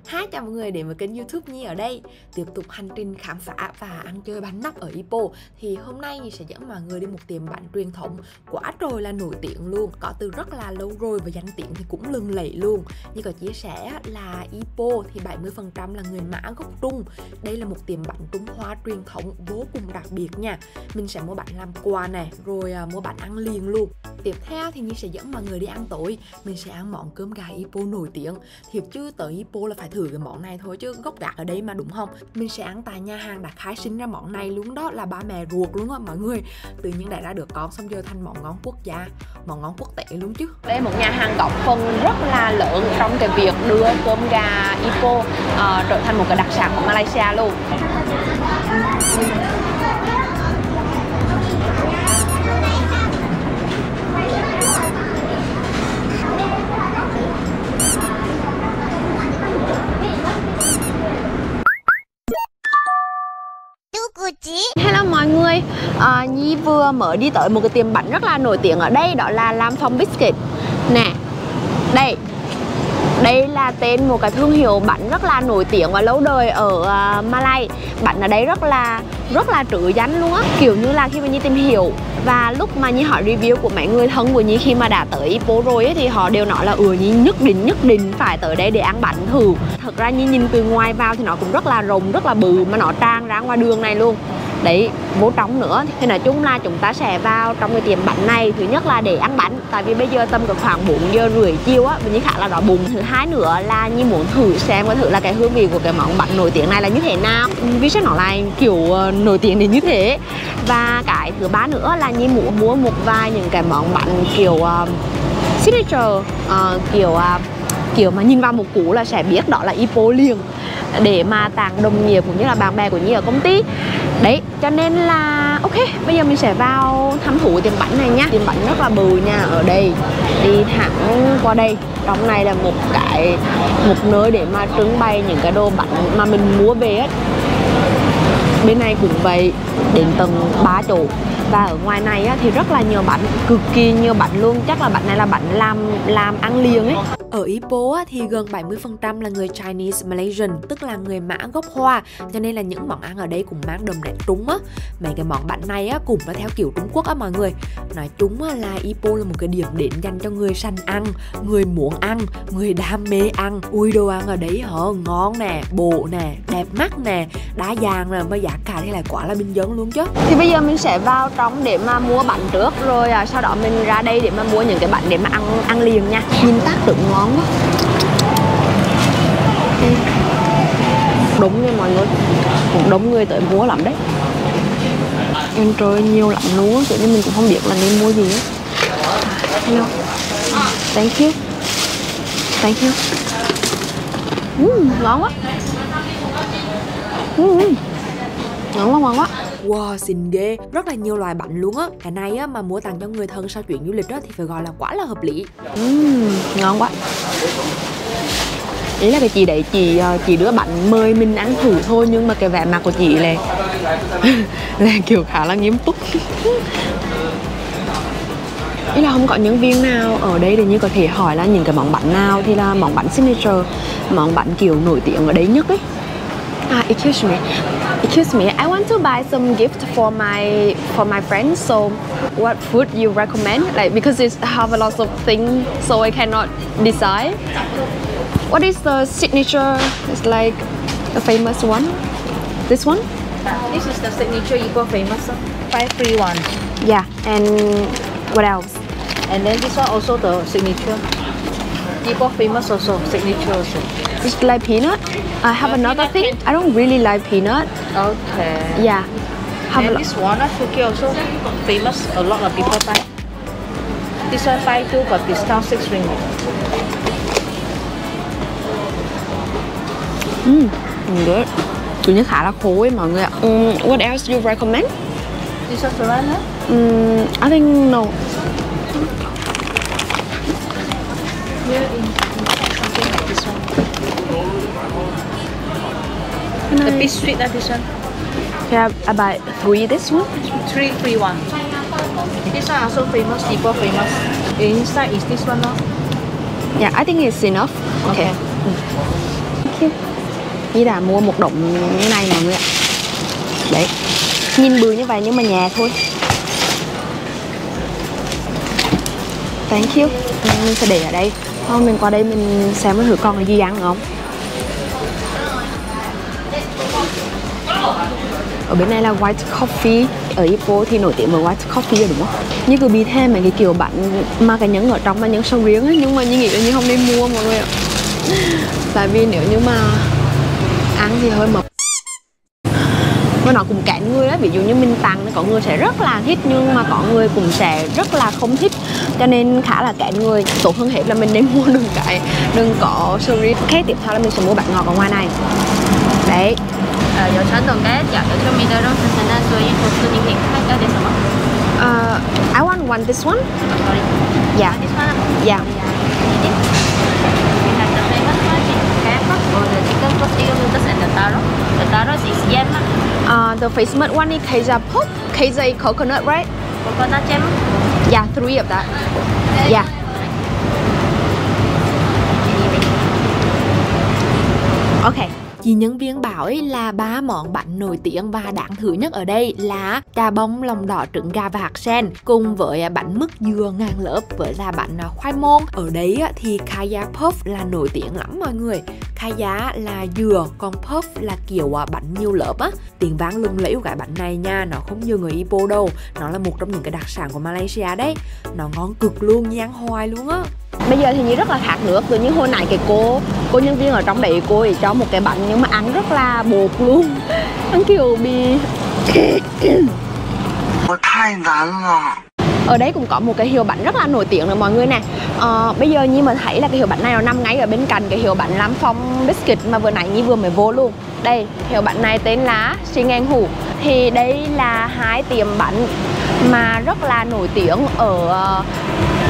Hi, chào mọi người đến với kênh YouTube Nhi ở đây. Tiếp tục hành trình khám phá và ăn chơi bánh nắp ở Ipoh. Thì hôm nay Nhi sẽ dẫn mọi người đi một tiệm bánh truyền thống quá trời là nổi tiếng luôn, có từ rất là lâu rồi và danh tiếng thì cũng lừng lẫy luôn. Nhi có chia sẻ là Ipoh thì 70% là người Mã gốc Trung. Đây là một tiệm bánh Trung Hoa truyền thống vô cùng đặc biệt nha. Mình sẽ mua bánh làm quà này, rồi mua bánh ăn liền luôn. Tiếp theo thì Nhi sẽ dẫn mọi người đi ăn tối. Mình sẽ ăn món cơm gà Ipoh nổi tiếng. Thiệt chứ tới Ipoh là phải thử cái món này thôi chứ gốc gác ở đây mà, đúng không? Mình sẽ ăn tại nhà hàng đã khai sinh ra món này luôn đó, là ba mẹ ruột luôn á mọi người. Tự nhiên đẻ ra được con xong giờ thành món ngon quốc gia, món ngon quốc tế luôn chứ. Đây là một nhà hàng góp phần rất là lớn trong cái việc đưa cơm gà Ipoh trở thành một cái đặc sản của Malaysia luôn. Hello mọi người, Nhi vừa mới đi tới một cái tiệm bánh rất là nổi tiếng ở đây, đó là Lam Phong Biscuit nè. Đây là tên một cái thương hiệu bánh rất là nổi tiếng và lâu đời ở Malay. Bánh ở đây rất là trữ danh luôn á. Kiểu như là khi mà Nhi tìm hiểu và lúc mà Nhi hỏi review của mấy người thân của Nhi khi mà đã tới Ipoh rồi ấy, thì họ đều nói là Nhi nhất định phải tới đây để ăn bánh thử. Thật ra Nhi nhìn từ ngoài vào thì nó cũng rất là rộng, rất là bự mà nó tràn ra ngoài đường này luôn. Đấy, vô trong nữa. Thì nói chung là chúng ta sẽ vào trong cái tiệm bánh này. Thứ nhất là để ăn bánh, tại vì bây giờ tầm khoảng 4 giờ rưỡi chiều á, mình khá là đói bụng. Thứ hai nữa là Nhi muốn thử xem thử là cái hương vị của cái món bánh nổi tiếng này là như thế nào, vì sao nó lại kiểu nổi tiếng đến như thế. Và cái thứ ba nữa là Nhi muốn mua một vài những cái món bánh kiểu signature, kiểu mà nhìn vào một cú là sẽ biết đó là Ipoh liền, để mà tặng đồng nghiệp cũng như là bạn bè của Nhi ở công ty. Đấy, cho nên là ok, bây giờ mình sẽ vào thăm thú tiệm bánh này nhá. Tiệm bánh rất là bự nha, ở đây đi thẳng qua đây. Trong này là một nơi để mà trưng bày những cái đồ bánh mà mình mua về á. Bên này cũng vậy, đến tầng 3 chỗ. Và ở ngoài này á, thì rất là nhiều bánh, cực kỳ nhiều bánh luôn. Chắc là bánh này là bánh làm ăn liền ấy. Ở Ipoh thì gần 70% là người Chinese Malaysian, tức là người Mã gốc Hoa, cho nên là những món ăn ở đây cũng mang đậm nét Trung á. Mấy cái món bánh này á cũng là theo kiểu Trung Quốc á mọi người. Nói chung là Ipoh là một cái điểm đến dành cho người sành ăn, người muốn ăn, người đam mê ăn. Ui, đồ ăn ở đấy họ ngon nè, bổ nè, đẹp mắt nè, đa dạng nè, và giá cả thì lại quá là bình dân luôn chứ. Thì bây giờ mình sẽ vào trong để mà mua bánh trước, rồi sau đó mình ra đây để mà mua những cái bánh để mà ăn liền nha. Nhìn tác tượng ngon quá. Đúng nha mọi người, cũng đông người tới mua lắm đấy. Em trời nhiều lắm luôn, cho nên mình cũng không biết là nên mua gì á. Hello. Thank you. Thank you. Ngon quá. Ngon quá. Wow, xinh ghê, rất là nhiều loại bánh luôn á. Cái này á mà mua tặng cho người thân sau chuyến du lịch á thì phải gọi là quá là hợp lý. Ngon quá. Ý là cái chị đấy, chị đưa bánh mời mình ăn thử thôi, nhưng mà cái vẻ mặt của chị là là kiểu khá là nghiêm túc. Ý là không có nhân viên nào ở đây để như có thể hỏi là những cái món bánh nào thì là món bánh signature, món bánh kiểu nổi tiếng ở đây nhất ấy. Excuse me, I want to buy some gift for my friends. So, what food you recommend? Like, because it have a lot of things, so I cannot decide. What is the signature? It's like the famous one. This one? This is the signature Ipoh famous 531. Yeah, and what else? And then this one also the signature. Ipoh famous also, signature also. It's like peanut. I have another thing. I don't really like peanut. Okay. Yeah. And this walnut cookie also famous, a lot of people buy. This one 52 but discount 6 ringgit. Good. Tụi nó khá là khô ấy mọi người ạ. What else you recommend? This one banana? I think no. Here in something like this one. The bit sweet this one. Yeah, I buy 3 this one. 331. This one also famous, Ipoh famous. Inside is this one, no? Yeah, I think it's enough. Okay. you. Nhi đã mua một đống như này mọi người ạ. Đấy, nhìn bự như vậy nhưng mà nhẹ thôi. Thank you. Mình sẽ để ở đây. Thôi mình qua đây mình xem thử con cái gì ăn không. Ở bên này là white coffee. Ở Ipoh thì nổi tiếng với white coffee rồi đúng không? Như cứ bị thêm mấy cái kiểu bánh mà cái nhẫn ở trong là nhẫn sầu riêng ấy. Nhưng mà như nghĩ là như không nên mua mọi người ạ. Tại vì nếu như mà ăn thì hơi mập. Và nó cũng kén người đó. Ví dụ như mình tặng có người sẽ rất là thích, nhưng mà có người cũng sẽ rất là không thích, cho nên khá là kén người. Tốt hơn hết là mình nên mua đừng có sầu riêng. Ok, tiếp theo là mình sẽ mua bánh ngọt ở ngoài này. Đấy. 有传统的饺子出名的肉是圣诞树叶吐司，你可以看要点什么？ I want this one. Sorry. Yeah. This one. Yeah. We have the famous one in Bangkok or the chicken cross eagle lotus and the taro. The taro is yam. The famous one is Kaiza pork, Kaiza coconut, right? Coconut jam. Yeah, 3 of that. Yeah. Okay. Chị nhân viên bảo ấy là 3 món bánh nổi tiếng và đáng thử nhất ở đây là trà bông lòng đỏ trứng gà và hạt sen, cùng với bánh mứt dừa ngàn lớp với là bánh khoai môn. Ở đấy thì Kaya Puff là nổi tiếng lắm mọi người. Kaya là dừa, còn Puff là kiểu bánh nhiều lớp á. Tiếng vang lung lẫy của cái bánh này nha, nó không như người Ipoh đâu. Nó là một trong những cái đặc sản của Malaysia đấy. Nó ngon cực luôn, như ăn hoài luôn á. Bây giờ thì Nhi rất là khát nước. Tự nhiên hồi nãy cái cô nhân viên ở trong đấy cô ấy cho một cái bánh nhưng mà ăn rất là bột luôn. Ăn kiểu bị Ở đây cũng có một cái hiệu bánh rất là nổi tiếng rồi mọi người nè. Bây giờ Nhi mà thấy là cái hiệu bánh này nó nằm ngay ở bên cạnh cái hiệu bánh Lam Phong Biscuit mà vừa nãy Nhi vừa mới vô luôn. Đây, hiệu bánh này tên là Sing Hủ. Thì đây là 2 tiệm bánh mà rất là nổi tiếng ở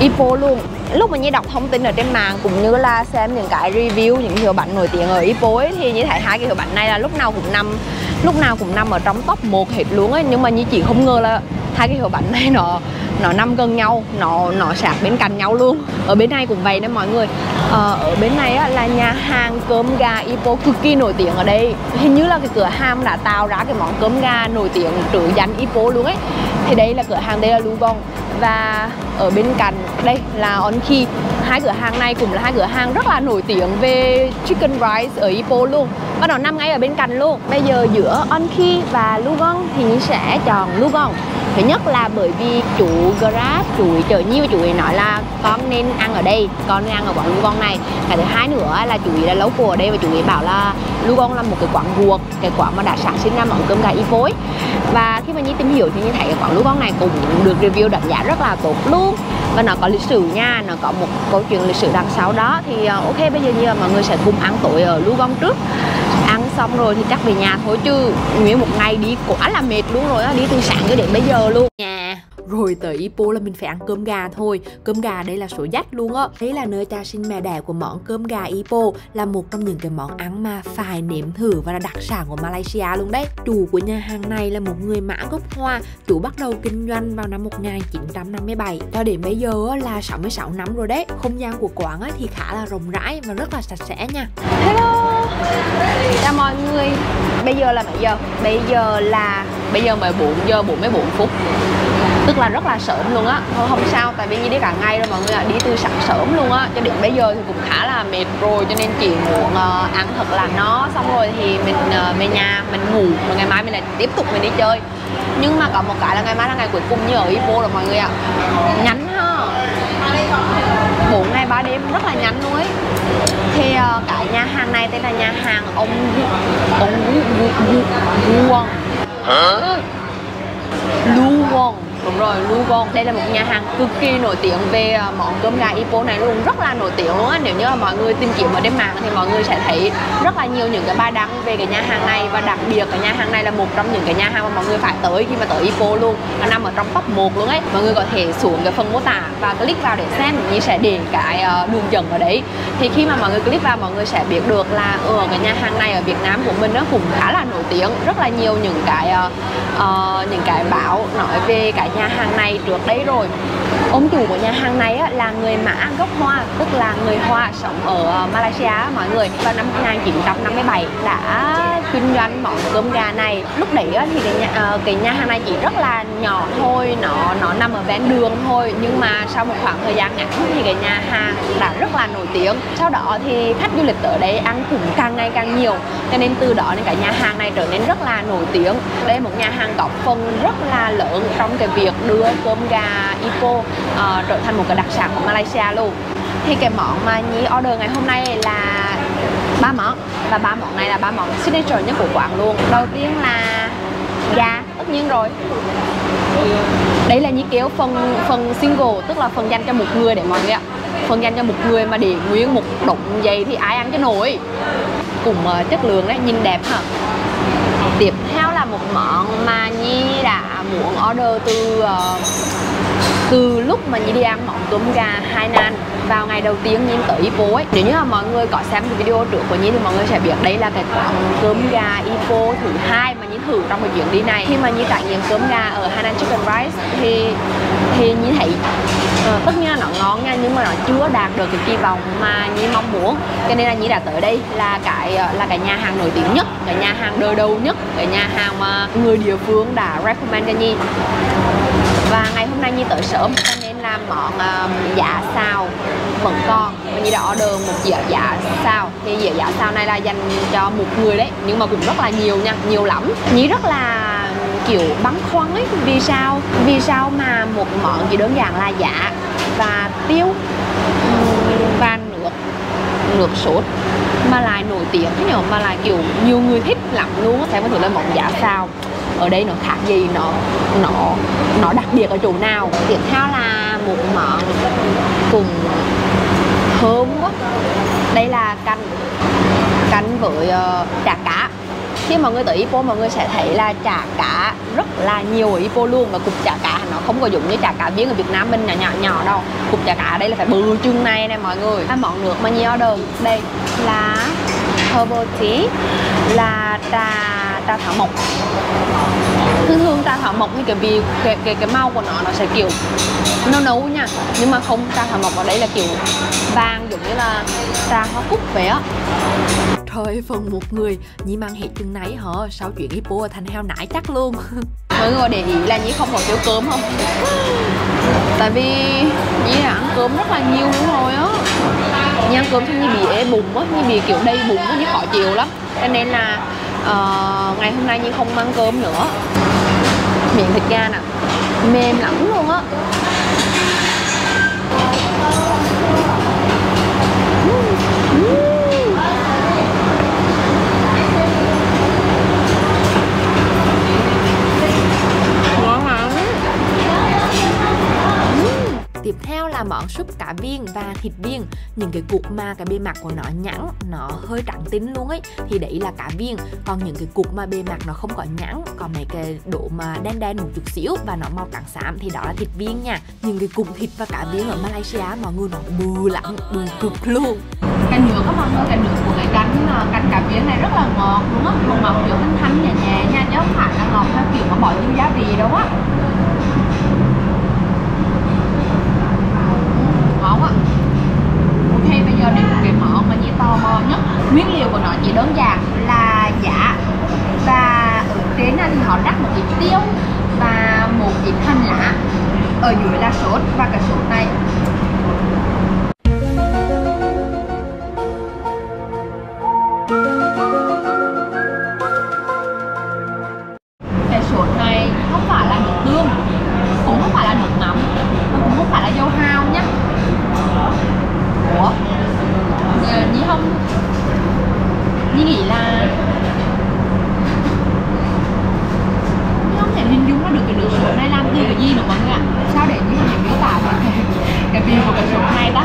Ipoh luôn. Lúc mà Nhi đọc thông tin ở trên mạng cũng như là xem những cái review những hiệu bánh nổi tiếng ở Ipoh ấy, thì Nhi thấy 2 cái hiệu bánh này là lúc nào cũng nằm ở trong top 1 hết luôn ấy. Nhưng mà Nhi chỉ không ngờ là 2 cái hiệu bánh này nó nằm gần nhau, nó sát bên cạnh nhau luôn. Ở bên này cũng vậy đấy mọi người. Ở bên này á, là nhà hàng cơm gà Ipoh cực kỳ nổi tiếng ở đây. Hình như là cái cửa hàng đã tạo ra cái món cơm gà nổi tiếng trữ danh Ipoh luôn ấy. Thì đây là cửa hàng, đây là Lugong. Và ở bên cạnh đây là Onki. 2 cửa hàng này cũng là 2 cửa hàng rất là nổi tiếng về chicken rice ở Ipoh luôn. Và nó nằm ngay ở bên cạnh luôn. Bây giờ giữa Onki và Lugong thì Nhi sẽ chọn Lugong. Thứ nhất là bởi vì chủ Grab, chủ chở Nhi và chủ ấy nói là con nên ăn ở đây, con nên ăn ở quán Lugong này. Cái thứ hai nữa là chủ ấy là local ở đây và chủ ấy bảo là Lugong là một cái quán ruột, cái quán mà đã sản sinh ra món cơm gà Ipoh ấy. Và khi mà Nhi tìm hiểu thì Nhi thấy cái quán Lugong này cũng được review đánh giá rất là tốt luôn. Và nó có lịch sử nha, nó có một câu chuyện lịch sử đằng sau đó. Thì ok, bây giờ như là mọi người sẽ cùng ăn tối ở Lugong trước. Ăn xong rồi thì chắc về nhà thôi, chứ nguyên một ngày đi quá là mệt luôn rồi á, đi từ sáng cho đến bây giờ luôn. Rồi tới Ipoh là mình phải ăn cơm gà thôi. Cơm gà đây là số dắt luôn á. Đây là nơi cha sinh mẹ đẻ của món cơm gà Ipoh, là một trong những cái món ăn mà phải nếm thử và là đặc sản của Malaysia luôn đấy. Chủ của nhà hàng này là một người Mã gốc Hoa. Chủ bắt đầu kinh doanh vào năm 1957. Cho đến bây giờ là 66 năm rồi đấy. Không gian của quán thì khá là rộng rãi và rất là sạch sẽ nha. Hello. Chào mọi người. Bây giờ là mấy giờ? Bây giờ mới 4 giờ 44 phút. Tức là rất là sớm luôn á. Thôi không sao, tại vì Nhi đi cả ngày rồi mọi người ạ. Đi từ sáng sớm luôn á, cho đến bây giờ thì cũng khá là mệt rồi. Cho nên chỉ muốn ăn thật là no. Xong rồi thì mình về nhà, mình ngủ. Rồi ngày mai mình lại tiếp tục mình đi chơi. Nhưng mà có một cái là ngày mai là ngày cuối cùng như ở Ipoh rồi mọi người ạ. Nhánh ha, 4 ngày 3 đêm rất là nhanh luôn ấy. Thì cái nhà hàng này tên là nhà hàng ông Lugong. Đúng rồi, Lugong. Đây là một nhà hàng cực kỳ nổi tiếng về món cơm gà Ipoh này luôn, rất là nổi tiếng luôn á. Nếu như mà mọi người tìm kiếm ở trên mạng thì mọi người sẽ thấy rất là nhiều những cái bài đăng về cái nhà hàng này. Và đặc biệt cái nhà hàng này là một trong những cái nhà hàng mà mọi người phải tới khi mà tới Ipoh luôn. Nó nằm ở trong top 1 luôn ấy. Mọi người có thể xuống cái phần mô tả và click vào để xem, Nhi sẽ để cái đường dẫn ở đấy. Thì khi mà mọi người click vào, mọi người sẽ biết được là cái nhà hàng này ở Việt Nam của mình nó cũng khá là nổi tiếng. Rất là nhiều những cái báo nói về cái nhà nhà hàng này trước đây rồi. Ông chủ của nhà hàng này á, là người Mã gốc Hoa, tức là người Hoa sống ở Malaysia mọi người. Vào năm 1957 đã kinh doanh món cơm gà này. Lúc đấy á, thì cái nhà hàng này chỉ rất là nhỏ thôi, nó nằm ở ven đường thôi. Nhưng mà sau một khoảng thời gian ngắn thì cái nhà hàng đã rất là nổi tiếng. Sau đó thì khách du lịch ở đây ăn cũng càng ngày càng nhiều, cho nên từ đó nên cái nhà hàng này trở nên rất là nổi tiếng. Đây là một nhà hàng góp phần rất là lớn trong cái việc đưa cơm gà Ipoh trở thành một cái đặc sản của Malaysia luôn. Thì cái món mà Nhi order ngày hôm nay là 3 món, và 3 món này là 3 món signature nhất của quán luôn. Đầu tiên là gà, tất nhiên rồi. Đấy là Nhi kéo phần single, tức là phần dành cho một người để mọi người ạ. Phần dành cho một người mà để nguyên một đống vậy thì ai ăn cho nổi. Cùng chất lượng đấy, nhìn đẹp hả. Tiếp theo là một món mà Nhi đã muốn order từ lúc mà Nhi đi ăn món cơm gà Hai Nan vào ngày đầu tiên Nhi tới Ipoh ấy. Nếu như mà mọi người có xem cái video trước của Nhi thì mọi người sẽ biết đây là cái quán cơm gà Ipoh thứ 2 mà Nhi thử trong cái chuyến đi này. Khi mà Nhi trải nghiệm cơm gà ở Hai Nan Chicken Rice thì Nhi thấy tất nhiên là nó ngon nha, nhưng mà nó chưa đạt được cái kỳ vọng mà Nhi mong muốn. Cho nên là Nhi đã tới đây là cái nhà hàng nổi tiếng nhất, cái nhà hàng đời đầu nhất, cái nhà hàng mà người địa phương đã recommend cho Nhi. Và ngày hôm nay Nhi tới sớm cho nên là món giá xào vẫn còn. Nhi đã order một dĩa giá xào. Thì dĩa giá xào này là dành cho một người đấy, nhưng mà cũng rất là nhiều nha, nhiều lắm. Nhi rất là kiểu băn khoăn ấy, vì sao mà một món chỉ đơn giản là giá và tiêu và nước sốt mà lại nổi tiếng, mà lại kiểu nhiều người thích lắm luôn. Xem có thử là món giá xào ở đây nó khác gì, nó đặc biệt ở chỗ nào. Tiếp theo là một món cùng thơm quá. Đây là canh với chả cá. Khi mọi người tới Ipoh mọi người sẽ thấy là chả cá rất là nhiều ở Ipoh luôn, và cục chả cá nó không có giống như chả cá viên ở Việt Nam mình nhỏ đâu. Cục chả cá ở đây là phải bự chừng này nè mọi người. Món nước mà Nhi order đây là herbal tea, là trà thảo mộc. Thường trà thảo mộc thì cái màu của nó sẽ kiểu nâu nha, nhưng mà không, trà thảo mộc ở đây là kiểu vàng giống như là trà hoa cúc vậy á. Trời, phần một người Nhi mang hết chừng nấy hả? Sau chuyện Ipoh thành heo nải chắc luôn. Mọi người để ý là Nhi không có thiếu cơm không? Tại vì Nhi đã ăn cơm rất là nhiều luôn rồi á. Nhi ăn cơm thì Nhi bị ế bụng á, Nhi bị kiểu đầy bụng á, Nhi khó chịu lắm. Cho nên là ngày hôm nay Nhi không ăn cơm nữa. Miệng thịt gà nè, mềm lắm luôn á. Tiếp theo là món súp cá viên và thịt viên. Những cái cục mà cái bề mặt của nó nhẵn, nó hơi trắng tinh luôn ấy, thì đấy là cá viên. Còn những cái cục mà bề mặt nó không có nhẵn, còn mấy cái độ mà đen một chút xíu và nó màu trắng xám thì đó là thịt viên nha. Những cái cục thịt và cá viên ở Malaysia mọi người nó bự lắm, bự cực luôn. Cái nước á mọi người, cái nước của cái canh cá viên này rất là ngọt luôn á, ngọt kiểu thanh nhẹ nhẹ nha, chứ không phải là ngọt theo kiểu mà bỏ nhiều gia vị đâu á. Ngon á. Ok, bây giờ đến một cái món mà Nhi tò mò nhất. Nguyên liệu của nó chỉ đơn giản là giá, và ở trên thì họ rắc một ít tiêu và một ít hành lá, ở dưới là sốt, và cái sốt này không phải là nước tương, cũng không phải là nước mắm, và cũng không phải là dầu hào nhá. Ủa? Nhi nghĩ là Nhi không thể hình dung ra được cái nước sốt này làm từ cái gì nữa mọi người ạ. Sao để Nhi có thể miêu tả về cái vị của cái sốt này ta?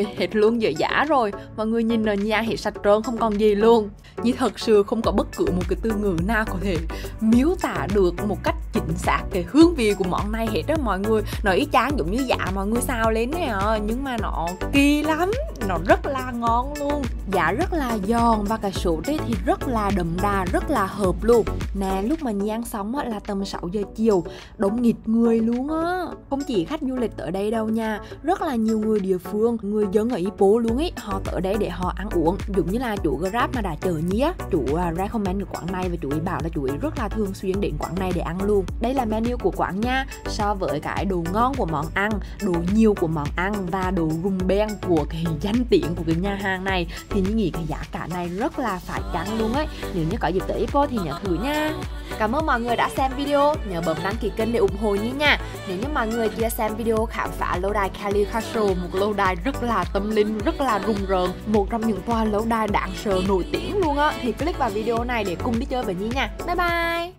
ơi, hết luôn giữa giá rồi. Mọi người nhìn ở nhà hết sạch trơn, không còn gì luôn. Nhi thật sự không có bất cứ một cái từ ngữ nào có thể miêu tả được một cách chính xác cái hương vị của món này hết á mọi người. Nó y chang giống như giá mọi người xào lên nè, nhưng mà nó kỳ lắm, nó rất là ngon luôn. Giá rất là giòn và cái sốt ấy thì rất là đậm đà, rất là hợp luôn. Nè, lúc mà Nhi ăn xong á là tầm 6 giờ chiều, đông nghịt người luôn á. Không chỉ khách du lịch tới đây đâu nha, rất là nhiều người địa phương, người dân ở Ipoh luôn ấy, họ tới đây để họ ăn uống. Giống như là chủ Grab mà đã chở Nhi á, chủ recommend được quán này và chủ ấy bảo là chủ ấy rất là thường xuyên đến quán này để ăn luôn. Đây là menu của quán nha. So với cái đồ ngon của món ăn, đồ nhiều của món ăn và đồ rùng beng của cái danh tiếng của cái nhà hàng này thì Nhi nghĩ cái giá cả này rất là phải chăng luôn ấy. Nếu như có dịp tới Ipoh thì nhớ thử nha. Cảm ơn mọi người đã xem video, nhớ bấm đăng ký kênh để ủng hộ Nhi nha. Nếu như mọi người chưa xem video khám phá lâu đài Kali Castle, một lâu đài rất là tâm linh, rất là rùng rợn, một trong những tòa lâu đài đáng sợ nổi tiếng luôn á, thì click vào video này để cùng đi chơi với Nhi nha. Bye bye.